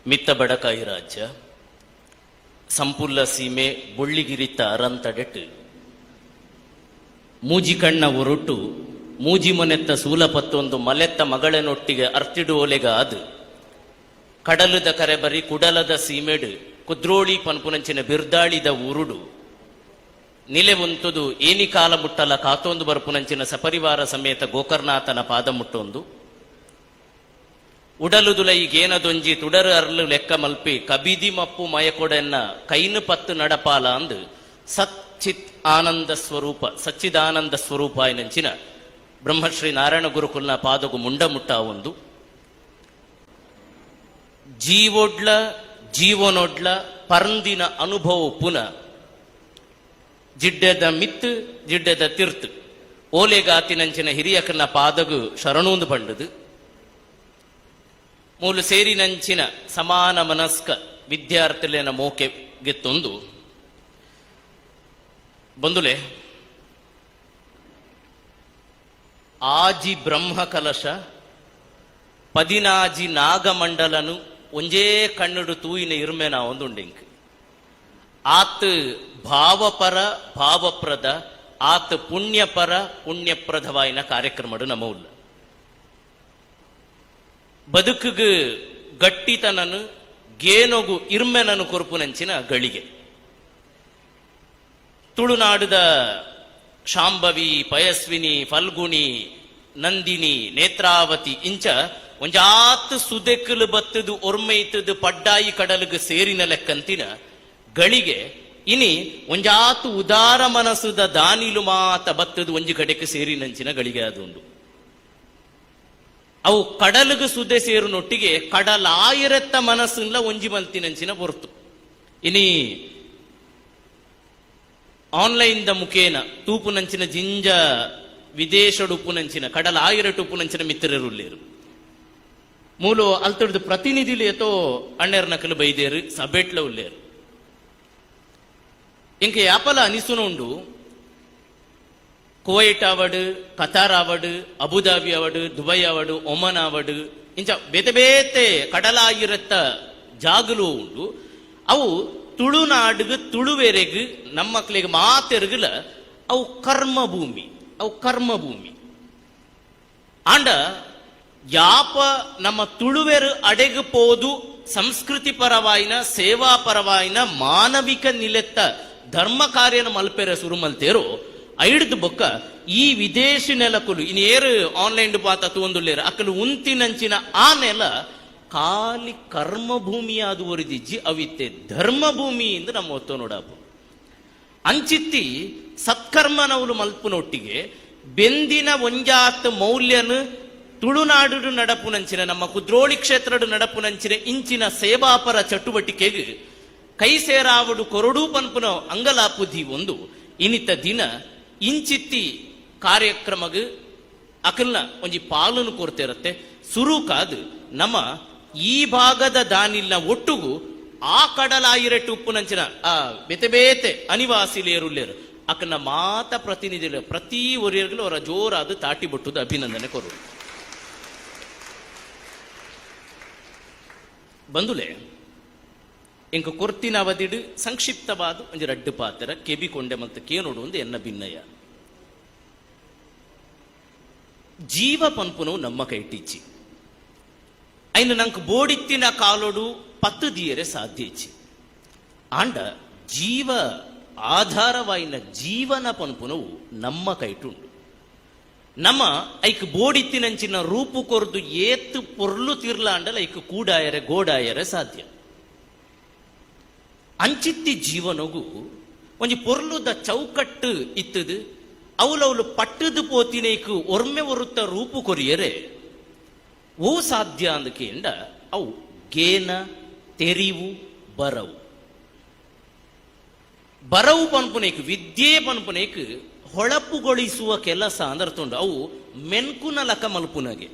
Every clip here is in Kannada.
ಮಿತ್ತ ಬಡಕಾಯಿ ರಾಜ್ಯ ಸಂಪುಲ್ಲ ಸೀಮೆ ಬೊಳ್ಳಿಗಿರಿತ್ತ ಅರಂತಡೆಟ್ ಮೂಜಿ ಕಣ್ಣ ಒರಟು ಮೂಜಿ ಮೊನೆತ್ತ ಸೂಲಪತ್ತೊಂದು ಮಲೆತ್ತ ಮಗಳನೊಟ್ಟಿಗೆ ಅರ್ತಿಡು ಓಲೆಗ ಅದು ಕಡಲದ ಕರೆಬರಿ ಕುಡಲದ ಸೀಮೆಡು ಕುದ್ರೋಳಿ ಪನ್ಪುನಂಚಿನ ಬಿರ್ದಾಳಿದ ಊರುಡು ನಿಲೆ ಒಂತುದು ಏನಿ ಕಾಲ ಮುಟ್ಟಲ ಕಾತೊಂದು ಬರ್ಪುನಂಚಿನ ಸಪರಿವಾರ ಸಮೇತ ಗೋಕರ್ನಾಥನ ಪಾದ ಮುಟ್ಟೊಂದು ಉಡಲುದುಲ ಈಗೇನದೊಂಜಿ ತುಡರು ಅರ್ಲು ಲೆಕ್ಕ ಮಲ್ಪಿ ಕಬಿದಿ ಮಪ್ಪು ಮಯಕೊಡೆನ್ನ ಕೈನು ಪತ್ತು ನಡಪಾಲ ಅಂದು ಸಚ್ಚಿತ್ ಆನಂದ ಸ್ವರೂಪ ಸಚ್ಚಿದಾನಂದ ಸ್ವರೂಪ ಎನಂಚಿನ ಬ್ರಹ್ಮಶ್ರೀ ನಾರಾಯಣ ಗುರುಕುಲ್ನ ಪಾದಗು ಮುಂಡ ಮುಟ್ಟ ಒಂದು ಜೀವೊಡ್ಲ ಜೀವನೊಡ್ಲ ಪರಂದಿನ ಅನುಭವ ಪುನ ಜಿಡ್ಡೆದ ಮಿತ್ತು ಜಿಡ್ಡೆದ ತಿರ್ತು ಓಲೆಗಾತಿನಂಚಿನ ಹಿರಿಯಕನ ಪಾದಗು ಶರಣೂಂದು ಪಂಡದು ಮೂಲು ಸೇರಿನಂಚಿನ ಸಮಾನ ಮನಸ್ಕ ವಿದ್ಯಾರ್ಥಿಲೇನ ಮೋಕೆ ಗೆತ್ತೊಂದು ಬಂದುಲೆ ಆಜಿ ಬ್ರಹ್ಮ ಕಲಶ ಪದಿನಾಜಿ ನಾಗಮಂಡಲನು ಒಂಜೇ ಕಣ್ಣುಡು ತೂಯಿನ ಇರುಮೆನ ಒಂದುಂಡಿಂಕ್ ಆತ್ ಭಾವಪರ ಭಾವಪ್ರದ ಆತ್ ಪುಣ್ಯಪರ ಪುಣ್ಯಪ್ರದವಾಯಿನ ಕಾರ್ಯಕ್ರಮಡು ನಮೌಲ್ಲ ಬದುಕುಗು ಗಟ್ಟಿತನನು ಗೇನೊಗು ಇರ್ಮೆನನು ಕೊರುಪುನಂಚಿನ ಗಳಿಗೆ ತುಳುನಾಡುದ ಶಾಂಭವಿ ಪಯಸ್ವಿನಿ ಫಲ್ಗುಣಿ ನಂದಿನಿ ನೇತ್ರಾವತಿ ಇಂಚ ಒಂಜಾತ್ ಸುದೆಕ್ಕಲು ಬತ್ತದು ಒರ್ಮೈತದು ಪಡ್ಡಾಯಿ ಕಡಲುಗು ಸೇರಿನ ಲೆಕ್ಕಂತಿನ ಗಳಿಗೆ ಇನಿ ಒಂಜಾತು ಉದಾರ ಮನಸ್ಸುದ ದಾನಿಲು ಮಾತ ಬತ್ತದು ಒಂಜಿ ಕಡೆಗೆ ಸೇರಿನಂಚಿನ ಗಳಿಗೆ ಅದುಂಡು ಅವು ಕಡಲುಗು ಸುದ್ದೆ ಸೇರುನೊಟ್ಟಿಗೆ ಕಡಲಾಯಿರತ್ತ ಮನಸ್ಸುಲ್ಲ ಒಂಜಿ ಮಲ್ತಿನಂಚಿನ ಹೊರತು ಇನಿ ಆನ್ಲೈನ್ ದ ಮುಖೇನ ತೂಪುನಂಚಿನ ಜಿಂಜ ವಿದೇಶಡುಪ್ಪುನಂಚಿನ ಕಡಲಾಯಿರಟುಪ್ಪುನಂಚಿನ ಮಿತ್ರರುಲ್ಲೇರು ಮೂಲು ಅಲ್ತಡ್ದು ಪ್ರತಿನಿಧಿಲು ಏತೋ ಅಣ್ಣೆರ್ ನಕಲು ಬೈದೇರು ಸಬೆಟ್ಲ ಉಲ್ಲೇರು ಇಂಕ ಯಾಪಲ ಅನಿಸುನ ಉಂಡು ಕುವೈಟ್ ಆವಡು ಕತಾರ್ ಆವಡು ಅಬುದಾಬಿ ಆವಡು ದುಬೈ ಆವಡು ಒಮನ್ ಆವಡು ಇಂಚ ಬೇತೆ ಬೇತೆ ಕಡಲಾಗಿರತ್ತ ಜಾಗಲು ಉಂಡು ಅವು ತುಳುನಾಡುಗು ತುಳುವೆರೆಗು ನಮ್ಮ ಮಕ್ಕಳಿಗೆ ಮಾತೆರ್ಗಲ ಅವು ಕರ್ಮಭೂಮಿ ಆಂಡ ಯಾಪ ನಮ್ಮ ತುಳುವೆರು ಅಡೆಗು ಪೋದು ಸಂಸ್ಕೃತಿ ಪರವಾಯಿನ ಸೇವಾ ಪರವಾಯಿನ ಮಾನವಿಕ ನಿಲೆತ್ತ ಧರ್ಮ ಕಾರ್ಯನ ಮಲ್ಪೆರ ಸುರು ಮಲ್ತೇರೋ ಐಡ್ದು ಬೊಕ್ಕ ಈ ವಿದೇಶಿ ನೆಲಕುಲು ಇನ್ನೇರು ಆನ್ಲೈನ್ ಪಾತ ತೂಂದುಲ್ಲೇರ ಅಕ್ಕಲು ಉಂತಿನಂಚಿನ ಆ ನೆಲ ಖಾಲಿ ಕರ್ಮಭೂಮಿಯಾದು ಒರಿದಿಜ್ಜಿ ಅವಿತ್ತೆ ಧರ್ಮಭೂಮಿ ಎಂದು ನಮ್ಮ ಒತ್ತು ನೋಡಾಪು ಅಂಚಿತ್ತಿ ಸತ್ಕರ್ಮನವಲು ಮಲ್ಪುನೊಟ್ಟಿಗೆ ಬೆಂದಿನ ಒಂಜಾತ್ ಮೌಲ್ಯನು ತುಳುನಾಡು ನಡಪುನಂಚಿನ ನಮ್ಮ ಕುದ್ರೋಳಿ ಕ್ಷೇತ್ರಡು ನಡಪುನಂಚಿನ ಇಂಚಿನ ಸೇವಾಪರ ಚಟುವಟಿಕೆಗೆ ಕೈ ಸೇರಾವಡು ಕೊರಡೂ ಪನ್ಪುನ ಅಂಗಲಾಪುದಿ ಒಂದು ಇನಿತ ದಿನ ಇಂಚಿತ್ತಿ ಕಾರ್ಯಕ್ರಮಗ ಅಕಲ್ನ ಒಂಜಿ ಪಾಲನು ಕೊರತಿರತ್ತೆ ಸುರು ಕಾದು ನಮ್ಮ ಈ ಭಾಗದ ದಾನಿಲ್ನ ಒಟ್ಟುಗು ಆ ಕಡಲಾಯಿರಟ್ಟು ಉಪ್ಪುನಂಚಿನ ಆ ಬೇತೆ ಬೇತೆ ಅನಿವಾಸಿಲೇರುಲ್ಲೇರು ಅಕನ್ನ ಮಾತ ಪ್ರತಿನಿಧಿಗಳು ಪ್ರತಿ ಒರಿಯರ್ಗಳು ಅವರ ಜೋರಾದ ತಾಟಿ ಬೊಟ್ಟುದು ಅಭಿನಂದನೆ ಕೊರು ಬಂದುಲೆ ಇಂಕ ಕೊರ್ತಿನ ಅವಧಿಡು ಸಂಕ್ಷಿಪ್ತವಾದ ಒಂದು ರಡ್ಡು ಪಾತ್ರ ಕೆಬಿಕೊಂಡೆ ಮತ್ತು ಕೇನೋಡು ಒಂದು ಎನ್ನ ಭಿನ್ನಯ ಜೀವ ಪನ್ಪುನವು ನಮ್ಮ ಕೈಟಿಚ್ಚಿ ಐನು ನಂಗೆ ಬೋಡಿತ್ತಿನ ಕಾಲೋಡು ಪತ್ತು ದಿಯರೆ ಸಾಧ್ಯ ಇಚ್ಚಿ ಆಂಡ ಜೀವ ಆಧಾರವಾಯಿನ ಜೀವನ ಪನ್ಪುನವು ನಮ್ಮ ಕೈಟುಂಡು ನಮ್ಮ ಐಕ್ ಬೋಡಿತ್ತಿನಂಚಿನ ರೂಪು ಕೊರ್ದು ಏತ್ತು ಪೊರ್ಲು ತಿರ್ಲ ಅಂಡಲ ಐಕ್ ಕೂಡಾಯರೆ ಗೋಡಾಯರೆ ಸಾಧ್ಯ ಅಂಚಿತ್ತಿ ಜೀವನಗು ಒಂಜಿ ಪೊರ್ಲುದ ಚೌಕಟ್ಟು ಇತ್ತದು ಅವಲವಲು ಪಟ್ಟದು ಪೋತಿನೇಕು ಒರ್ಮೆ ಒರುತ್ತ ರೂಪು ಕೊರಿಯರೆ ಓ ಸಾಧ್ಯ ಅಂದಕೇಂಡ ಅವು ಗೇನ ತೆರಿವು ಬರವು ಪನ್ಪುನೇಕು ವಿದ್ಯೆ ಪನ್ಪುನೇಕು ಹೊಳಪುಗೊಳಿಸುವ ಕೆಲಸ ಅಂದರ್ತುಂಡು ಅವು ಮೆನ್ಕುನ ಲಕ ಮಲ್ಪುನಗೆ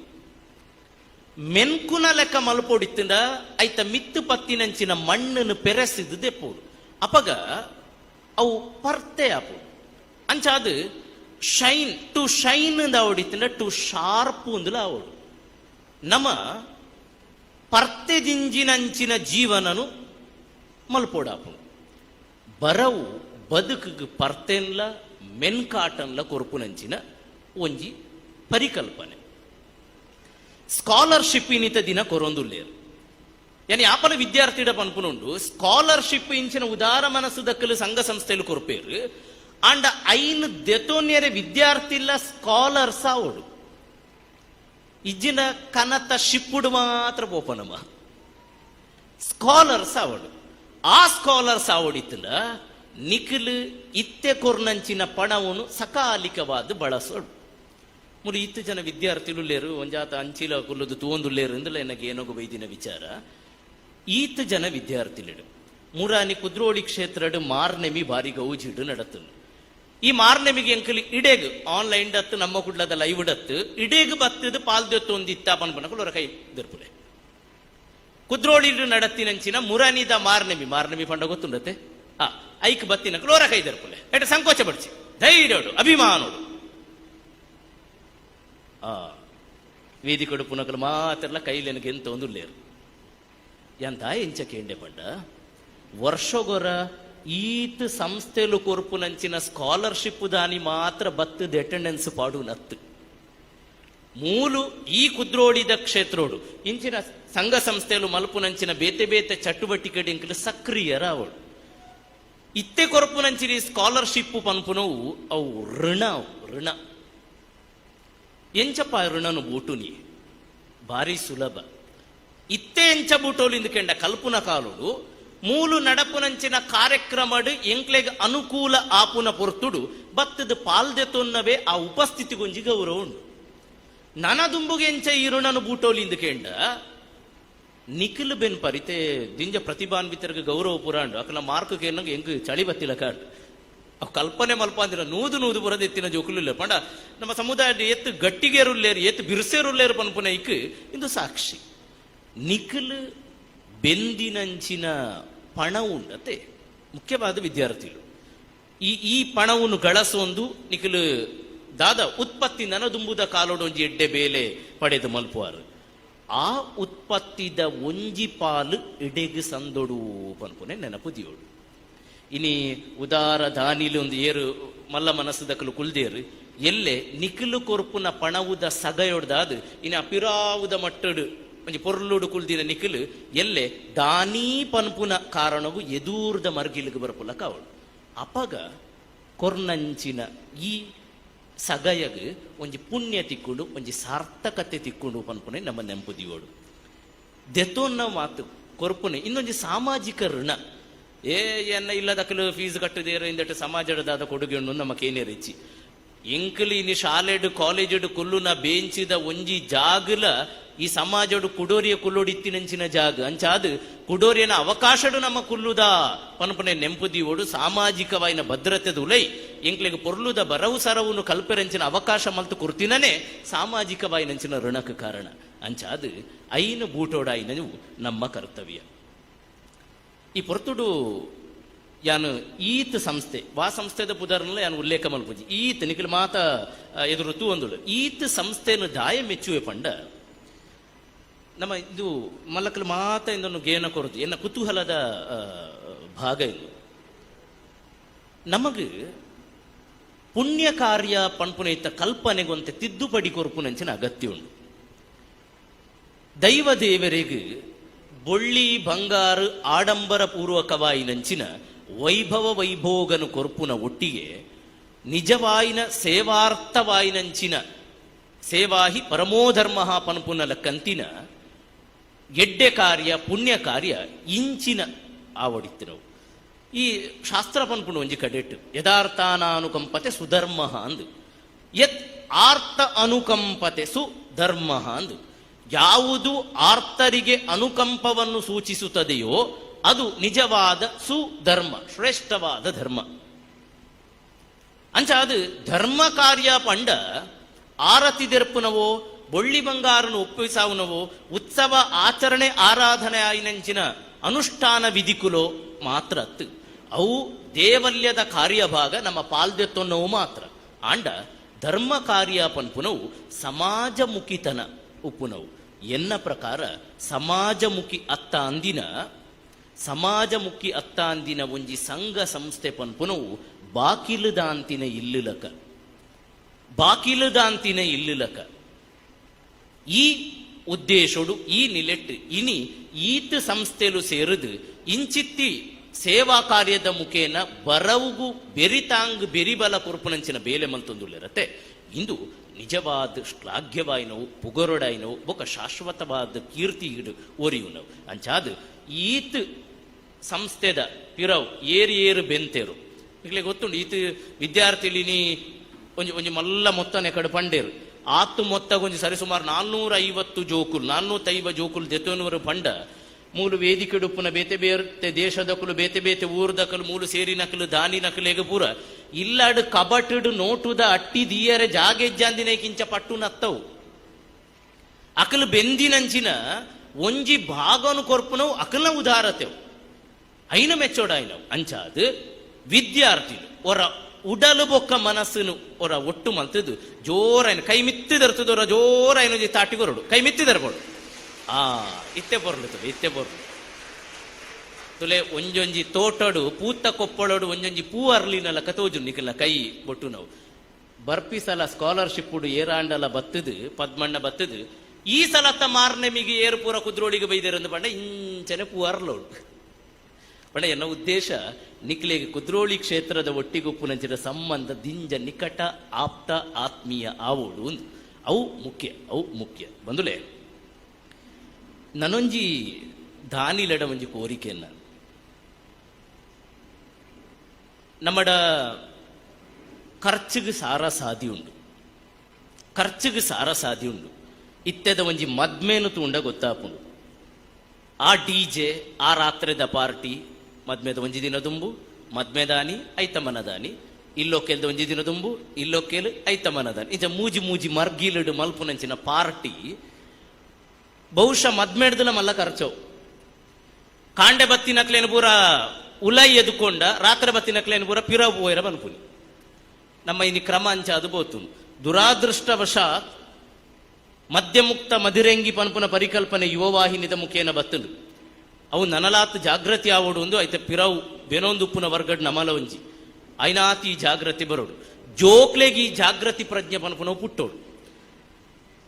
ಮೆನ್ಕುನ ಲೆಕ್ಕ ಮಲ್ಪೊಡಿತ್ತಂಡ ಐತ ಮಿತ್ತು ಪತ್ತಿನಂಚಿನ ಮಣ್ಣನ್ನು ಪೆರೆಸಿದು ದೆಪ್ಪೋಡು ಅಪಗ ಅವು ಪರ್ತೆ ಆಪೋಡು ಅಂಚಾದು ಶೈನ್ ಟು ಶೈನ್ ಅವಡಿತ್ತಂಡ ಟು ಶಾರ್ಪ್ ಅಂದಲ ಅವಡು ನಮ್ಮ ಪರ್ತೆದಿಂಜಿನಂಚಿನ ಜೀವನನು ಮಲ್ಪೋಡಾಪುನು ಬರವು ಬದುಕಿಗೆ ಪರ್ತೆನ್ಲ ಮೆನ್ಕಾಟನ್ಲ ಕೊರ್ಪುನಂಚಿನ ಒಂಜಿ ಪರಿಕಲ್ಪನೆ ಸ್ಕಾಲರ್ಶಿಪ್ ಇನಿತ ದಿನ ಕೊರೊಂದುಲ್ಲೇರು ಯಾನಿ ಆಪಲ ವಿದ್ಯಾರ್ಥಿಡ ಪನ್ಪುನುಂಡು ಸ್ಕಾಲರ್ಶಿಪ್ ಇಂಚಿನ ಉದಾರ ಮನಸ್ಸು ದಕ್ಕಲು ಸಂಘ ಸಂಸ್ಥೆಲು ಕೊರ್ಪೇರು ಅಂಡ ಐನ್ ದೆತೋನ್ಯರೆ ವಿದ್ಯಾರ್ಥಿಲ್ಲ ಸ್ಕಾಲರ್ಸ್ ಆವಡು ಇಜ್ಜಿನ ಕನತ ಶಿಪ್ಪುಡು ಮಾತ್ರ ಪೋಪನಮ ಸ್ಕಾಲರ್ಸ್ ಆವಡು ಆ ಸ್ಕಾಲರ್ಸ್ ಆವಡಿತ್ತಲ ನಿಖಿಲ್ ಇತ್ತೆ ಕೊರ್ನಂಚಿನ ಪಣವನ್ನು ಸಕಾಲಿಕವಾದ ಬಳಸೋಡು ಮುರಿ ಇತ್ತು ಜನ ವಿದ್ಯಾರ್ಥಿಗಳು ಲೇರು ಒಂಜಾತ ಅಂಚಿಲ ಕುಲ್ಲದು ತೂಂದುಲ್ಲೇರು ಎಂದಲ್ಲ ನನಗೆ ಏನೋಗ ಬೈದಿನ ವಿಚಾರ ಈತ ಜನ ವಿದ್ಯಾರ್ಥಿಗಳು ಮುರಾನಿ ಕುದ್ರೋಳಿ ಕ್ಷೇತ್ರಡು ಮಾರ್ನೆಮಿ ಬಾರಿ ಗೌಜಿಡು ನಡತನು ಈ ಮಾರ್ನೆಮಿಗೆ ಎಂಕಲಿ ಇಡೇಗ್ ಆನ್ಲೈನ್ ಡತ್ತು ನಮ್ಮ ಕುಡ್ಲದ ಲೈವ್ ಡತ್ತು ಇಡೇಗ್ ಬತ್ತದು ಪಾಲ್ದೊತ್ತು ಒಂದು ಇತ್ತಾಪನ್ ಪನಕಲು ಕೈ ದರ್ಪುಲೆ ಕುದ್ರೋಳಿ ನಡತ್ತಿನಂಚಿನ ಮುರಾನಿದ ಮಾರ್ನೆಮಿ ಪಂಡ ಗೊತ್ತುಂಡತೆ ಐಕ್ ಬತ್ತಿನಕಲು ಹೊರ ಕೈ ದರ್ಪುಲೆ ಎಟ ಸಂಕೋಚ ಪಡಿಸಿ ಧೈರ್ಯೋಡು ಅಭಿಮಾನೋಡು ವೇದಿಕಡು ಪುನಕಲು ಮಾತೆಲ್ಲ ಕೈಲೆನಗೆ ಎಂತ ಒಂದು ಲೇರು ಎಂತ ಎಂಚ ಕೇಂಡೆ ಪಂಡ ವರ್ಷಗೊರ ಈತ್ ಸಂಸ್ಥೆಲು ಕೊರ್ಪುನಂಚಿನ ಸ್ಕಾಲರ್ಶಿಪ್ ದಾನಿ ಮಾತ್ರ ಬತ್ತದ ಅಟೆಂಡೆನ್ಸ್ ಪಾಡು ನತ್ತು ಮೂಲು ಈ ಕುದ್ರೋಡಿದ ಕ್ಷೇತ್ರೋಡು ಇಂಚಿನ ಸಂಘ ಸಂಸ್ಥೆಲು ಮಲ್ಪುನಂಚಿನ ಬೇತೆ ಬೇತೆ ಚಟುವಟಿಕೆ ಇಂಕಲು ಸಕ್ರಿಯರ ಅವಳು ಇತ್ತೆ ಕೊರ್ಪುನಂಚಿನ ಸ್ಕಾಲರ್ಶಿಪ್ ಪನ್ಪುನವು ಅವು ಋಣ ಎಂಚಪ್ಪ ಋಣನು ಬೂಟುನಿ ಭಾರಿ ಸುಲಭ ಇತ್ತೆ ಎಂಚ ಬೂಟೋಲಿಂದ ಕೆಂಡ ಕಲ್ಪುನ ಕಾಲುಡು ಮೂಲು ನಡಪುನಂಚಿನ ಕಾರ್ಯಕ್ರಮಡು ಎಂಕ್ಲೆಗ್ ಅನುಕೂಲ ಆಪುನ ಪೊರ್ತುಡು ಬತ್ತದ ಪಾಲ್ದೆತೊನ್ನವೇ ಆ ಉಪಸ್ಥಿತಿಗೊಂಜಿ ಗೌರವ ಉಂಡು ನನದುಂಬುಗೆ ಎಂಚ ಈ ಋಣನು ಬೂಟೋಲಿಂದ ಕೆಂಡ ನಿಖಿಲ್ ಬೆನ್ ಪರಿತೆ ದಿಂಜ ಪ್ರತಿಭಾನ್ವಿತರಿಗೆ ಗೌರವ ಪುರಾಂಡು ಅಕಲ ಮಾರ್ಕ್ ಏನಂಗೆ ಎಂಗ್ ಚಳಿ ಬತ್ತಿಲ ಕಾಡು ಅವ್ ಕಲ್ಪನೆ ಮಲ್ಪಂದಿರ ನೂದು ಬರದ ಎತ್ತಿನ ಜೋಕುಲಿಲ್ಲ ಪಂಡ ನಮ್ಮ ಸಮುದಾಯದ ಎತ್ತು ಗಟ್ಟಿಗೆರುಲ್ಲೇರು ಎತ್ತು ಬಿರ್ಸೇರುಲ್ಲೇರು ಪನ್ಪುನ ಇಕ್ ಇಂದು ಸಾಕ್ಷಿ ನಿಖಿಲ್ ಬೆಂದಿನಂಚಿನ ಪಣ ಉಂಡತೆ ಮುಖ್ಯವಾದ ವಿದ್ಯಾರ್ಥಿಗಳು ಈ ಪಣವನ್ನು ಗಳಸೊಂದು ನಿಖಿಲ್ ದಾದ ಉತ್ಪತ್ತಿ ನನದುಂಬುದ ಕಾಲೋಡೊಂಜಿ ಎಡ್ಡೆ ಬೇಲೆ ಪಡೆದು ಮಲ್ಪುವಾರು ಆ ಉತ್ಪತ್ತಿದ ಒಂಜಿ ಪಾಲು ಇಡೆಗೆ ಸಂದೊಡು ಪನ್ಪುನೆ ನೆನಪು ದಿಯೋಡು ಇನಿ ಉದಾರ ದಾನಿಲು ಒಂದು ಏರು ಮಲ್ಲ ಮನಸ್ಸದಕ್ಕಲು ಕುಲ್ದೇರು ಎಲ್ಲೆ ನಿಖಿಲು ಕೊರ್ಪುನ ಪಣವುದ ಸಗಯೊಡ್ದಾದು ಇನ್ನು ಅಪಿರಾವುದ ಮಟ್ಟಡು ಒಂಜಿ ಪೊರ್ಲುಡು ಕುಲ್ದಿನ ನಿಖಿಲು ಎಲ್ಲೆ ದಾನಿ ಪನ್ಪುನ ಕಾರಣವು ಎದೂರ್ದ ಮರ್ಗಿಲಿಗೆ ಬರ್ಪುಲಕ ಅವಳು ಅಪಗ ಕೊರ್ನಂಚಿನ ಈ ಸಗಯಗ್ ಒಂಜಿ ಪುಣ್ಯ ತಿಕ್ಕೊಂಡು ಒಂಜಿ ಸಾರ್ಥಕತೆ ತಿಕ್ಕೊಂಡು ಪನ್ಪುನೆ ನಮ್ಮ ನೆಂಪುದಿಯೋಡು ದೆತೋನ್ನ ಮಾತು ಕೊರ್ಪುನೆ ಇನ್ನೊಂಜಿ ಸಾಮಾಜಿಕ ಋಣ ಎನ್ನ ಇಲ್ಲದಕ್ಕಲು ಫೀಸ್ ಕಟ್ಟದೇರು ಇಂದಟ್ಟು ಸಮಾಜದ ಕೊಡುಗೆ ಉಂಡು ನಮಕೇನೇ ರಿಚಿ ಎಂಕಲಿ ಇನಿ ಶಾಲೆಡು ಕಾಲೇಜಡು ಕುಲ್ಲುನ ಬೇಂಚಿದ ಒಂಜಿ ಜಾಗಲ ಈ ಸಮಾಜಡು ಕುಡೋರಿಯ ಕುಲ್ಲೋಡಿತ್ತಿನಂಚಿನ ಜಾಗ ಅಂಚಾದು ಕುಡೋರಿಯನ ಅವಕಾಶಡು ನಮ್ಮ ಕುಲ್ಲುದ ಪನ್ಪನೆ ನೆಂಪುದಿಯೋಡು ಸಾಮಾಜಿಕವಾಯಿನ ಭದ್ರತೆದ ಉಲೈ ಎಂಕ್ಲೆಗೆ ಪೊರ್ಲುದ ಬರವು ಸರವನ್ನು ಕಲ್ಪೆರಂಚಿನ ಅವಕಾಶ ಮಲ್ತು ಕುರ್ತಿನೇ ಸಾಮಾಜಿಕವಾಯಿನಂಚಿನ ಋಣಕ್ಕೆ ಕಾರಣ ಅಂಚಾದು ಐನು ಬೂಟೋಡಾಯಿನ ನಮ್ಮ ಕರ್ತವ್ಯ ಈ ಪೊರ್ತುಡು ಯಾನು ಈತ್ ಸಂಸ್ಥೆ ವಾ ಸಂಸ್ಥೆದ ಪುದರ್ನಲ್ಲ ಯಾನು ಉಲ್ಲೇಖ ಮಲ್ಪುಜಿ ಈತ್ ನಿಖಿಲ್ ಮಾತ ಎದುರು ತೂಂದುಳು ಈತ್ ಸಂಸ್ಥೆಯನ್ನು ದಾಯ ಮೆಚ್ಚುವೆ ಪಂಡ ನಮ್ಮ ಇದು ಮಲ್ಲಕಲು ಮಾತ ಇಂದೊಂದು ಗೇನ ಕೊರದು ಎನ್ನ ಕುತೂಹಲದ ಭಾಗ ಇದು ನಮಗ ಪುಣ್ಯ ಕಾರ್ಯ ಪನ್ಪುನೈತ ಕಲ್ಪನೆಗೊಂತೆ ತಿದ್ದುಪಡಿ ಕೊರ್ಪುನಂಚಿನ ಅಗತ್ಯ ಉಂಟು ದೈವ ದೇವರಿಗೆ ಬೊಳ್ಳಿ ಬಂಗಾರು ಆಡಂಬರ ಪೂರ್ವಕವಾಯಿನಂಚಿನ ವೈಭವ ವೈಭೋಗನು ಕೊರ್ಪುನ ಒಟ್ಟಿಗೆ ನಿಜವಾಯಿನ ಸೇವಾರ್ಥವಾಯಿನಂಚಿನ ಸೇವಾಹಿ ಪರಮೋಧರ್ಮ ಪನ್ಪುನಲ ಕಂತಿನ ಎಡ್ಡೆ ಕಾರ್ಯ ಪುಣ್ಯ ಕಾರ್ಯ ಇಂಚಿನ ಆವಡಿತ್ತಿನವು ಈ ಶಾಸ್ತ್ರ ಪನ್ಪುಣ ಒಂಜಿ ಕಡೆಟ್ಟು ಯಥಾರ್ಥಾನಾನುಕಂಪತೆ ಸುಧರ್ಮ ಅಂದು ಯತ್ ಆರ್ಥ ಅನುಕಂಪತೆ ಸುಧರ್ಮ ಅಂದು ಯಾವುದು ಆರ್ತರಿಗೆ ಅನುಕಂಪವನ್ನು ಸೂಚಿಸುತ್ತದೆಯೋ ಅದು ನಿಜವಾದ ಸುಧರ್ಮ ಶ್ರೇಷ್ಠವಾದ ಧರ್ಮ ಅಂಚ ಅದು ಧರ್ಮ ಕಾರ್ಯ ಪಂಡ ಆರತಿ ದೆರ್ಪುನವೋ ಬೊಳ್ಳಿ ಬಂಗಾರನು ಒಪ್ಪಿಸಾವುನವೋ ಉತ್ಸವ ಆಚರಣೆ ಆರಾಧನೆ ಆಯಿನಂಚಿನ ಅನುಷ್ಠಾನ ವಿಧಿಕುಲೋ ಮಾತ್ರ ಅತ್ತು ಅವು ದೇವಲ್ಯದ ಕಾರ್ಯಭಾಗ ನಮ್ಮ ಪಾಲ್ದೆತ್ತೊನ್ನವು ಮಾತ್ರ ಆಂಡ ಧರ್ಮ ಕಾರ್ಯ ಪನ್ಪುನವು ಸಮಾಜಮುಖಿತನ ಉಪ್ಪುನವು ಎನ್ನ ಪ್ರಕಾರ ಸಮಾಜಮುಖಿ ಅತ್ತ ಅಂದಿನ ಒಂಜಿ ಸಂಘ ಸಂಸ್ಥೆ ಪನ್ಪುನವು ಬಾಕಿಲುದಾಂತಿನ ಇಲ್ಲುಲಕ ಈ ಉದ್ದೇಶೋಡು ಈ ನಿಲೆಟ್ಟು ಇನಿ ಈತ್ ಸಂಸ್ಥೆಲು ಸೇರಿದು ಇಂಚಿತ್ತಿ ಸೇವಾ ಕಾರ್ಯದ ಮುಖೇನ ಬರವುಗು ಬೆರಿಬಲ ಕುರುಪುನಂಚಿನ ಬೇಲೆ ಮಲ್ತೊಂದುಲ್ಲಿರತ್ತೆ ಇಂದು ನಿಜವಾದ ಶ್ಲಾಘ್ಯವಾಯಿನವು ಪುಗರೊಡಾಯಿನವು ಬೊಕ ಶಾಶ್ವತವಾದ ಕೀರ್ತಿ ಒರಿಯುನವು ಅಂಚಾದ ಈತ್ ಸಂಸ್ಥೆದ ಪಿರವು ಏರು ಬೆಂತೆರು ಈಗಲೇ ಗೊತ್ತುಂಡು ಈತ ವಿದ್ಯಾರ್ಥಿಲಿನಿ ಒಂಜಿ ಮಲ್ಲ ಮೊತ್ತನೆ ಕಡೆ ಪಂಡೇರು ಆತು ಮೊತ್ತ ಒಂಜಿ ಸರಿಸುಮಾರು 450 ಜೋಕುಲು ದೆತೋನೂರು ಪಂಡ ಮೂಲು ವೇದಿಕೆಡುಪ್ಪುನ ಬೇತೆ ಬೇತೆ ದೇಶದಕುಲು ಬೇತೆ ಬೇತೆ ಊರ್ದಕಲು ಮೂಲು ಸೇರಿನಕಲು ದಾನಿನಕಲೆಗ ಪೂರ ಇಲ್ಲಾಡು ಕಬಟಡು ನೋಟುದ ಅಟ್ಟಿ ದಿಯರೆ ಜಾಗೆಜ್ಜಾಂದಿನ ಕಿಂಚ ಪಟ್ಟು ನತ್ತವು ಅಕಲು ಬೆಂದಿನಂಚಿನ ಒಂಜಿ ಭಾಗನು ಕೊರ್ಪುನವು ಅಕಲ್ನ ಉದಾರತೆವು ಐನ ಮೆಚ್ಚೋಡಾಯಿನವು ಅಂಚಾದು ವಿದ್ಯಾರ್ಥಿಗಳು ಒರ ಉಡಲು ಬೊಕ್ಕ ಮನಸ್ಸನ್ನು ಒರ ಒಟ್ಟು ಮಲ್ತದ್ದು ಜೋರಾಯಿನ ಕೈ ಮಿತ್ತಿದರ್ತದೊರ ಜೋರಾಯಿನ ತಾಟಿಗೊರಡು ಕೈ ಮಿತ್ತಿದರ್ಬೋದು ಇತ್ತೆ ಬರ್ಲು ತುಲೆ ಒಂಜೊಂಜಿ ತೋಟಡು ಪೂತ ಕೊಪ್ಪಳಡು ಒಂಜೊಂಜಿ ಪೂ ಅರ್ಲಿನಲ್ಲ ಕತೋಜು ನಿಖಲ ಕೈ ಬೊಟ್ಟು ನಾವು ಬರ್ಪಿ ಸಲ ಸ್ಕಾಲರ್ಶಿಪ್ ಏರಾಂಡಲ ಬತ್ತದು ಪದ್ಮಣ್ಣ ಬತ್ತದು ಈ ಸಲತ್ತ ಮಾರ್ನೆ ಮಿಗಿ ಏರು ಪೂರ ಕುದ್ರೋಳಿಗೆ ಬೈದೇರಂದು ಪಂಡ ಇಂಚನೆ ಪೂ ಅರ್ಲೋಡು ಪಂಡ ಎನ್ನ ಉದ್ದೇಶ ನಿಕ್ಲೆಗೆ ಕುದ್ರೋಳಿ ಕ್ಷೇತ್ರದ ಒಟ್ಟಿಗೊಪ್ಪುನಂಚಿನ ಸಂಬಂಧ ದಿಂಜ ನಿಕಟ ಆಪ್ತ ಆತ್ಮೀಯ ಆವೋಡು ಅವು ಮುಖ್ಯ ಬಂದುಲೆ ನನೊಂಜಿ ದಾನಿಲಡ ಒಂಜಿ ಕೋರಿಕೆಯನ್ನ ನಮ್ಮಡ ಖರ್ಚಿಗೆ ಸಾರ ಸಾದಿ ಉಂಡು ಇತ್ತೆದ ಒಂಜಿ ಮದ್ಮೇನು ತೂಂಡ ಗೊತ್ತಾಪುಂಡು ಆ ಡಿಜೆ ಆ ರಾತ್ರೆದ ಪಾರ್ಟಿ ಮದ್ಮೆದ ಒಂಜಿ ದಿನ ದುಂಬು ಮದ್ಮೆದಾನಿ ಐತಮನದಾನಿ ಇಲ್ಲೊಕ್ಕೆಲ್ದ ಒಂಜಿ ದಿನ ದುಂಬು ಇಲ್ಲೊಕ್ಕೆಲು ಐತಮನದಾನಿ ಇಜ ಮೂಜಿ ಮರ್ಗಿಲುಡು ಮಲ್ಪುನಂಚಿನ ಪಾರ್ಟಿ ಬಹುಶಃ ಮದ್ಮೆಡ್ದಲ ಮಲ್ಲ ಖರ್ಚವು ಕಾಂಡೆ ಬತ್ತಿನಕ್ಲೇನು ಪೂರ ಉಲೈ ಎದುಕೊಂಡ ರಾತ್ರಿ ಬತ್ತಿನಕ್ಲೇನು ಪೂರ ಪಿರವು ಹೋಯ್ರ ಬನ್ಪುನಿ ನಮ್ಮ ಇನಿ ಕ್ರಮ ಅಂಚ ಅದು ಬೋತು ದುರಾದೃಷ್ಟವಶಾತ್ ಮದ್ಯಮುಕ್ತ ಮದಿರೆಂಗಿ ಪನ್ಪುನ ಪರಿಕಲ್ಪನೆ ಯುವವಾಹಿನಿದ ಮುಖೇನ ಬತ್ತುಂಡು ಅವು ನನಲಾತ್ ಜಾಗೃತಿ ಆವೋಡು ಒಂದು ಐತೆ ಪಿರವು ಬೆನೊಂದುಪ್ಪುನ ವರ್ಗಡ್ ನಮಲ ಒಂಜಿ ಐನಾತಿ ಜಾಗೃತಿ ಬರೋಡು ಜೋಕ್ಲೆಗಿ ಜಾಗೃತಿ ಪ್ರಜ್ಞೆ ಪನ್ಪುನ ಪುಟ್ಟೋಡು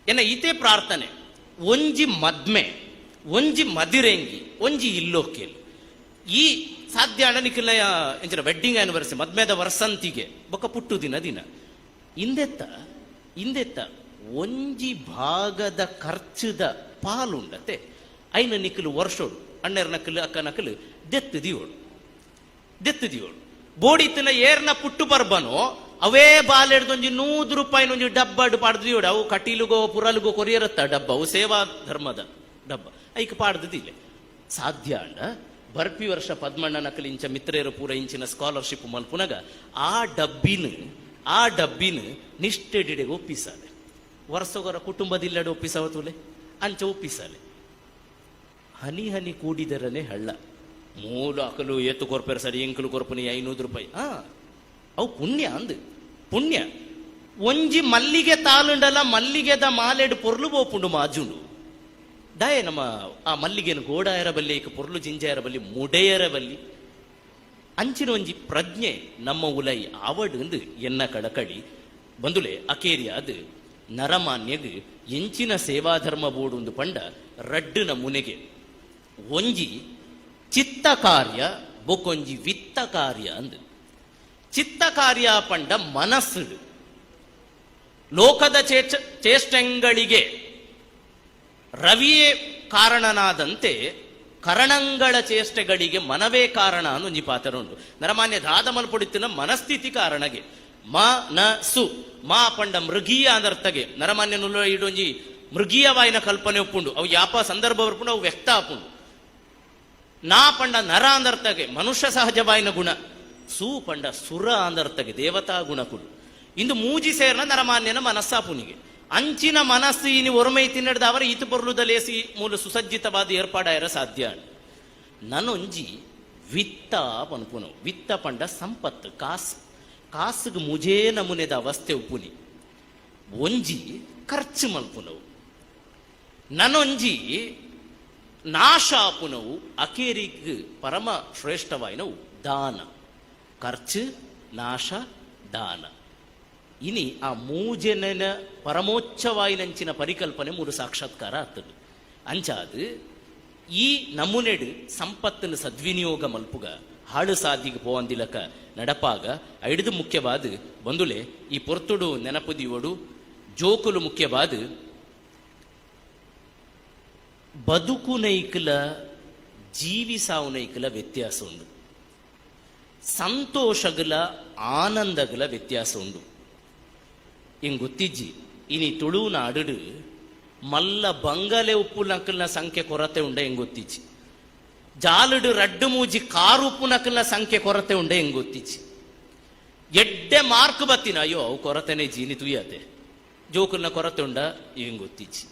ಎನ್ನ ಈತೆ ಪ್ರಾರ್ಥನೆ ಒಂಜಿ ಮದ್ಮೆ ಒಂಜಿ ಮದಿರೆಂಗಿ ಒಂಜಿ ಇಲ್ಲೋಕೆಲ್ ಈ ಸಾಧ್ಯ ನಿಖಿಲ ಎಂಚಿನ ವೆಡ್ಡಿಂಗ್ ಆನಿವರ್ಸರಿ ಮದ್ಮೆದ ವರ್ಸಂತಿಗೆ ಬೊಕ್ಕ ಪುಟ್ಟು ದಿನ ಇಂದೆತ್ತ ಒಂಜಿ ಭಾಗದ ಖರ್ಚುದ ಪಾಲುಂಡತೆ ಐನ ನಿಖಲು ವರ್ಷೋಡು ಅಣ್ಣರ ನಕಲು ಅಕ್ಕ ನಕಲು ದೆತ್ತು ದಿಯೋಡು ಬೋಡಿತ್ತಿನ ಏರ್ನ ಪುಟ್ಟು ಬರ್ಬನೋ ಅವೇ ಬಾಲೆಡ್ದೊಂಜಿ 100 ರೂಪಾಯಿನೊಂಜಿ ಡಬ್ಬ ಪಾಡ್ದಿಯೋಡು ಅವು ಕಟೀಲುಗೋ ಪುರಲ್ಗೋ ಕೊರಿಯರತ್ತ ಡಬ್ಬ ಅವು ಸೇವಾ ಧರ್ಮದ ಡಬ್ಬ ಐಕ್ ಪಾಡ್ದಿಲ್ಲ ಸಾಧ್ಯ ಅಂಡ ಬರ್ಪಿ ವರ್ಷ ಪದ್ಮಣ್ಣ ನಕಲಿ ಇಂಚ ಮಿತ್ರೇರು ಪೂರ ಇಂಚಿನ ಸ್ಕಾಲರ್ಶಿಪ್ ಮಲ್ಪುನಗ ಆ ಡಬ್ಬಿನ ನಿಷ್ಠೆಡಿಡೆಗೆ ಒಪ್ಪಿಸಾಲೆ ವರ್ಷಗೊರ ಕುಟುಂಬದಿಲ್ಲಡೆ ಒಪ್ಪಿಸವ ತುಲೆ ಅಂಚ ಒಪ್ಪಿಸಾಲೆ ಹನಿ ಕೂಡಿದರನೆ ಹಳ್ಳ ಮೂಲ ಅಕಲು ಎತ್ತು ಕೊರ್ಪೆರ ಸರಿ ಎಂಕಲು ಕೊರ್ಪನಿ 500 ರೂಪಾಯಿ ಅವು ಪುಣ್ಯ ಒಂಜಿ ಮಲ್ಲಿಗೆ ತಾಲುಂಡಲ ಮಲ್ಲಿಗೆದ ಮಾಲೆಡು ಪೊರ್ಲು ಬೋಪುಂಡು ಮಾಜುಂಡು ಡಾಯ ನಮ್ಮ ಆ ಮಲ್ಲಿಗೆನು ಗೋಡಾಯರ ಬಲ್ಲಿ ಈಗ ಪೊರ್ಲು ಜಿಂಜಾಯರ ಬಲ್ಲಿ ಮುಡೆಯರ ಬಲ್ಲಿ ಅಂಚಿನ ಒಂಜಿ ಪ್ರಜ್ಞೆ ನಮ್ಮ ಉಲೈ ಆವಡು ಎನ್ನ ಕಡಕಡಿ ಬಂದುಲೆ ಅಕೇರಿಯ ಅದು ನರಮಾನ್ಯಗ್ ಎಂಚಿನ ಸೇವಾಧರ್ಮ ಬೋಡು ಒಂದು ಪಂಡ ರಡ್ಡಿನ ಮುನೆಗೆ ಒಂಜಿ ಚಿತ್ತ ಕಾರ್ಯ ಬೊಕೊಂಜಿ ವಿತ್ತ ಕಾರ್ಯ ಚಿತ್ತ ಕಾರ್ಯ ಪಂಡ ಮನಸ್ಸು ಲೋಕದ ಚೇಷ್ಟೆಂಗಳಿಗೆ ರವಿಯೇ ಕಾರಣನಾದಂತೆ ಕರಣಂಗಳ ಚೇಷ್ಟೆಗಳಿಗೆ ಮನವೇ ಕಾರಣ ಅನ್ನೋ ಒಂಜಿ ಪಾತ್ರ ಉಂಟು ನರಮಾನ್ಯ ದಾದ ಮಲ್ಪೊಡಿತಿನ ಮನಸ್ಥಿತಿ ಕಾರಣಗೆ ಮನಸ್ಸು ಮಾ ಪಂಡ ಮೃಗೀಯ ಅಂದರ್ಥಗೆ ನರಮಾನ್ಯನುಲ್ಲ ಇಡೊಂಜಿ ಮೃಗೀಯವಾಯಿನ ಕಲ್ಪನೆ ಒಪ್ಪುಂಡು ಅವು ಯಾಪ ಸಂದರ್ಭ ಬರ್ಪುಂಡು ಅವು ವ್ಯಕ್ತ ಆಪುಂಡು ನಾ ಪಂಡ ನರ ಅಂದರ್ಥಗೆ ಮನುಷ್ಯ ಸಹಜವಾಯಿನ ಗುಣ ಸೂ ಪಂಡ ಸುರ ಅಂದರ್ಥಗೆ ದೇವತಾ ಗುಣಕುಡು ಇಂದು ಮೂಜಿ ಸೇರ್ನ ನರಮಾನ್ಯನ ಮನಸ್ಸಾಪುನಿಗೆ ಅಂಚಿನ ಮನಸ್ಸು ಇನಿ ಒರಮೈ ತಿನ್ನಡ್ದ ಅವರ ಈತು ಬರ್ಲುದ ಲೇಸಿ ಮೂಲ ಸುಸಜ್ಜಿತವಾದ ಏರ್ಪಾಡಾಯರ ಸಾಧ್ಯ ನನೊಂಜಿ ವಿತ್ತ ಪನ್ಪುನವು ವಿತ್ತ ಪಂಡ ಸಂಪತ್ತು ಕಾಸುಗೆ ಮುಜೇ ನಮೂನೆದ ಅವಸ್ಥೆ ಉಪ್ಪುನಿ ಒಂಜಿ ಖರ್ಚು ಮಲ್ಪುನವು ನನೊಂಜಿ ನಾಶಾಪುನವು ಅಕೇರಿಗ್ ಪರಮ ಶ್ರೇಷ್ಠವಾಯಿನವು ದಾನ. ಖರ್ಚು, ನಾಶ, ದಾನ. ಇನಿ ಆ ಮೂಜನ ಪರಮೋಚ್ಚವಾಯಿನಂಚಿನ ಪರಿಕಲ್ಪನೆ ಮೂರು ಸಾಕ್ಷಾತ್ಕಾರ ಆಗ್ತದೆ. ಅಂಚಾದು ಈ ನಮೂನೆಡು ಸಂಪತ್ತನ್ನು ಸದ್ವಿನಿಯೋಗ ಮಲ್ಪುಗ ಹಾಳು ಸಾಧಿಗೆ ಪೋವಂದಿಲಕ ನಡಪಾಗ ಐಡಿದು ಮುಖ್ಯವಾದ ಬಂದುಲೆ ಈ ಪೊರ್ತುಡು ನೆನಪುದಿಯೋಡು ಜೋಕುಲು ಮುಖ್ಯವಾದ ಬದುಕು ನೈಕಲ ಜೀವಿ ಸಾವು ನೈಕಲ ವ್ಯತ್ಯಾಸ ಉಂಡು. ಸಂತೋಷಗಲ ಆನಂದಗಲ ವ್ಯತ್ಯಾಸ ಉಂಡು. ಹಿಂಗ್ ಗೊತ್ತಿಜ್ಜಿ ಇನಿ ತುಳುವಿನ ಅಡುಡು ಮಲ್ಲ ಬಂಗಲೆ ಉಪ್ಪು ನಕಲ್ನ ಸಂಖ್ಯೆ ಕೊರತೆ ಉಂಡೆ ಹೆಂಗ್ ಗೊತ್ತಿಚ್ಚಿ. ಜಾಲುಡು ರಡ್ಡು ಮೂಜಿ ಕಾರು ಉಪ್ಪು ನಕಲ್ನ ಸಂಖ್ಯೆ ಕೊರತೆ ಉಂಡೆ ಹೆಂಗ್ ಗೊತ್ತಿಚ್ಚಿ. ಎಡ್ಡೆ ಮಾರ್ಕ್ ಬತ್ತಿನ ಅಯ್ಯೋ ಅವು ಕೊರತೆನೆ ಜೀನಿ ತುಯ್ಯತೆ ಜೋಕುಲ್ನ ಕೊರತೆ ಉಂಡ ಹೆಂಗ್ ಗೊತ್ತಿಚ್ಚಿ.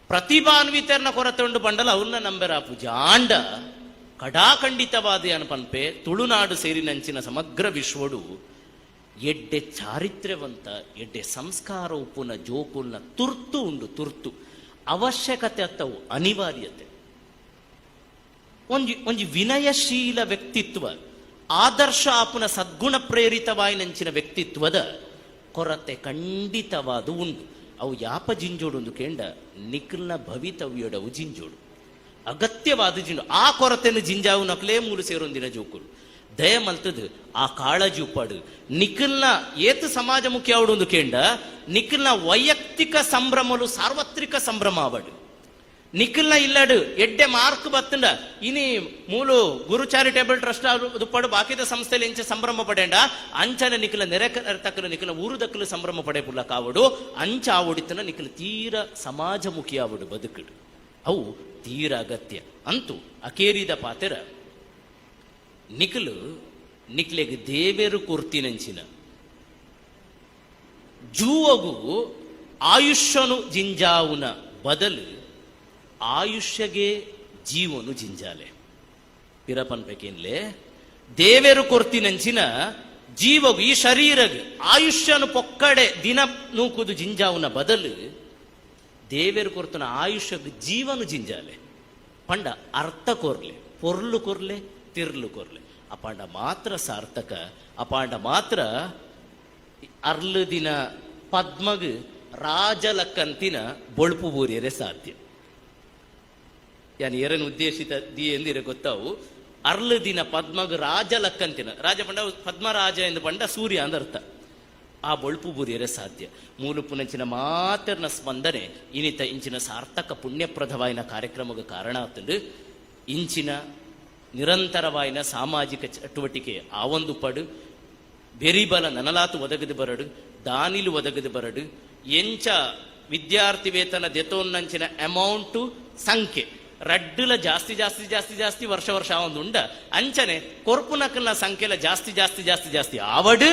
ಪ್ರತಿಭಾನ್ವಿತರ್ನ ಕೊರತೆ ಉಂಡು ಬಂಡಲ ಅವನ್ನ ನಂಬೆರಾಪು ಜಾಂಡ ಕಡಾಖಂಡಿತವಾದ ಅನ್ಪನ್ಪೆ ತುಳುನಾಡು ಸೇರಿನಂಚಿನ ಸಮಗ್ರ ವಿಶ್ವಡು ಎಡ್ಡೆ ಚಾರಿತ್ರ್ಯವಂತ ಎಡ್ಡೆ ಸಂಸ್ಕಾರ ಉಪ್ಪುನ ಜೋಕುಲ್ನ ತುರ್ತು ಉಂಡು. ತುರ್ತು ಅವಶ್ಯಕತೆ ಅತ್ತವು ಅನಿವಾರ್ಯತೆ. ಒಂಜಿ ವಿನಯಶೀಲ ವ್ಯಕ್ತಿತ್ವ ಆದರ್ಶ ಆಪುನ ಸದ್ಗುಣ ಪ್ರೇರಿತವಾಯಿನಂಚಿನ ವ್ಯಕ್ತಿತ್ವದ ಕೊರತೆ ಖಂಡಿತವಾದ ಉಂಡು. ಅವು ಯಾಪ ಜಿಂಜೋಡು ಒಂದು ಕೇಂಡ ನಿಖಲ್ನ ಭವಿತವ್ಯಡವು ಜಿಂಜೋಡು ಅಗತ್ಯವಾದ ಜಿಂಜು. ಆ ಕೊರತೆನು ಜಿಂಜಾವು ನಕಲೇ ಮೂಲು ಸೇರೊಂದಿನ ಜೋಕುಲು ದಯ ಮಲ್ತದು ಆ ಕಾಳಜಿ ಉಪ್ಪಾಡು ನಿಖಲ್ನ ಏತು ಸಮಾಜ ಮುಖ್ಯ ಅವಡು ಒಂದು ಕೇಂಡ ನಿಖಲ್ನ ವೈಯಕ್ತಿಕ ಸಂಭ್ರಮಲು ಸಾರ್ವತ್ರಿಕ ಸಂಭ್ರಮ ಅವಡು. ನಿಖಲ್ನ ಇಲ್ಲಡು ಎಡ್ಡೆ ಮಾರ್ಕ್ ಬತ್ತಂಡ ಇನಿ ಮೂಲು ಗುರು ಚಾರಿಟೇಬಲ್ ಟ್ರಸ್ಟ್ ದುಪ್ಪಡು ಬಾಕಿದ ಸಂಸ್ಥೆಯಲ್ಲಿ ಎಂಚ ಸಂಭ್ರಮ ಪಡೆಂಡ ಅಂಚನ ನಿಖಲ ನೆರೆ ತಕ್ಕಲು ನಿಖಲ ಊರು ದಕ್ಕಲು ಸಂಭ್ರಮ ಪಡೆ ಪುಲ್ಲ ಕಾವಡು ಅಂಚ ಆವಡಿತನ ನಿಖಲು ತೀರ ಸಮಾಜಮುಖಿ ಆವಡು ಬದುಕುಡು. ಅವು ತೀರ ಅಗತ್ಯ. ಅಂತೂ ಅಕೇರಿದ ಪಾತೆರ ನಿಖಲು ನಿಕ್ಲೆಗೆ ದೇವೇರು ಕೊರ್ತಿನಂಚಿನ ಜೂವಗು ಆಯುಷ್ಯನು ಜಿಂಜಾವುನ ಬದಲು ಆಯುಷ್ಯಗೆ ಜೀವನು ಜಿಂಜಾಲೆ ಪಿರಪನ್ಬೇಕೇನ್ಲೆ ದೇವೇರು ಕೊರ್ತಿನಂಚಿನ ಜೀವಗು ಈ ಶರೀರಗೆ ಆಯುಷ್ಯನು ಪೊಕ್ಕಡೆ ದಿನ ನೂಕುದು ಜಿಂಜಾವುನ ಬದಲು ದೇವೇರು ಕೊರ್ತನ ಆಯುಷ್ಯಗೆ ಜೀವನು ಜಿಂಜಾಲೆ ಪಂಡ ಅರ್ಥ ಕೊರ್ಲೆ ಪೊರ್ಲು ಕೊರ್ಲೆ ತಿರ್ಲು ಕೊರ್ಲೆ ಅಪಾಂಡ ಮಾತ್ರ ಸಾರ್ಥಕ. ಅಪಾಂಡ ಮಾತ್ರ ಅರ್ಲು ದಿನ ಪದ್ಮಗ್ ರಾಜಲಕ್ಕಂತಿನ ಬೊಳ್ಪು ಬೂರಿಯರೆ ಸಾಧ್ಯ. ಯಾನ್ ಎರನ್ ಉದ್ದೇಶಿತ ದಿ ಎಂದಿರೆ ಗೊತ್ತಾವು. ಅರ್ಲು ದಿನ ಪದ್ಮಗ್ ರಾಜಲಕ್ಕಂತಿನ ರಾಜ ಪಂಡ ಪದ್ಮರಾಜ ಎಂದು ಪಂಡ ಸೂರ್ಯ ಅಂದರ್ಥ. ಆ ಬೊಳ್ಪು ಬೂರಿಯರೆ ಸಾಧ್ಯ. ಮೂಲುಪುನಂಚಿನ ಮಾತರ್ನ ಸ್ಪಂದನೆ ಇನಿತ ಇಂಚಿನ ಸಾರ್ಥಕ ಪುಣ್ಯಪ್ರದವಾಯಿನ ಕಾರ್ಯಕ್ರಮಕ್ಕೆ ಕಾರಣ ಆತಂಡು ಇಂಚಿನ ನಿರಂತರವಾಯಿನ ಸಾಮಾಜಿಕ ಚಟುವಟಿಕೆ ಆ ಒಂದು ಪಡು ಬೆರಿಬಲ ನನಲಾತು ಒದಗದು ಬರಡು ದಾನಿಲು ಒದಗದು ಬರಡು ಎಂಚ ವಿದ್ಯಾರ್ಥಿ ವೇತನ ದೆತೋನ್ನಂಚಿನ ಅಮೌಂಟು ಸಂಖ್ಯೆ ರಡ್ಡುಲ ಜಾಸ್ತಿ ಜಾಸ್ತಿ ಜಾಸ್ತಿ ಜಾಸ್ತಿ ವರ್ಷ ವರ್ಷ ಒಂದು ಉಂಡ ಅಂಚನೆ ಕೊರ್ಪುನಕಲ್ನ ಸಂಖ್ಯೆಲ ಜಾಸ್ತಿ ಜಾಸ್ತಿ ಜಾಸ್ತಿ ಜಾಸ್ತಿ ಆವಡು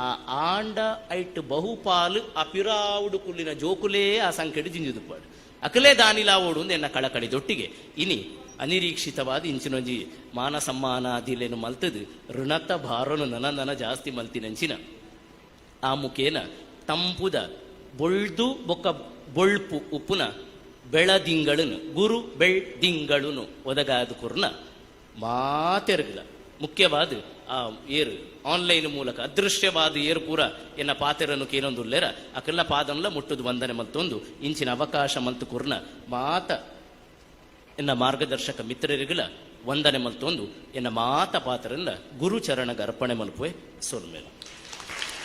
ಆ ಆಂಡ ಐಟ್ ಬಹುಪಾಲು ಅಪಿರಾವುಡು ಕುಲ್ಲಿನ ಜೋಕುಲೇ ಆ ಸಂಖ್ಯೆಡು ಜಿಂಜುದು ಪಾಡು ಅಕಲೇ ದಾನಿಲಾವೋಡು ಎನ್ನ ಕಳಕಳಿದೊಟ್ಟಿಗೆ ಇನಿ ಅನಿರೀಕ್ಷಿತವಾದ ಇಂಚಿನೊಂಜಿ ಮಾನ ಸಮ್ಮಾನಾದಿಲೇನು ಮಲ್ತದು ಋಣತ ಭಾರನು ನನ ಜಾಸ್ತಿ ಮಲ್ತಿನಂಚಿನ ಆ ಮುಖೇನ ತಂಪುದ ಬೊಳ್ದು ಬೊಕ್ಕ ಬೊಳ್ಪು ಉಪ್ಪುನ ಬೆಳದಿಂಗಳನು ಗುರು ಬೆಳ್ದಿಂಗಳನು ಒದಗಾದ ಕುರ್ನ ಮಾತೆರ್ಗಲ ಮುಖ್ಯವಾದ ಆ ಏರು ಆನ್ಲೈನ್ ಮೂಲಕ ಅದೃಶ್ಯವಾದ ಏರು ಪೂರ ಎನ್ನ ಪಾತೆರನ್ನು ಕೇನೊಂದುಲ್ಲೇರ ಅಕಲ್ಲ ಪಾದನ್ಲ ಮುಟ್ಟುದು ವಂದನೆ ಮಲ್ತೊಂದು ಇಂಚಿನ ಅವಕಾಶ ಮಲ್ತು ಕುರ್ನ ಮಾತ ಎನ್ನ ಮಾರ್ಗದರ್ಶಕ ಮಿತ್ರರಿಗಳ ವಂದನೆ ಮಲ್ತೊಂದು ಎನ್ನ ಮಾತ ಪಾತ್ರರಿಂದ ಗುರುಚರಣಗ ಅರ್ಪಣೆ ಮಲ್ಪುವೆ ಸೋಲ್ಮೇಲೆ.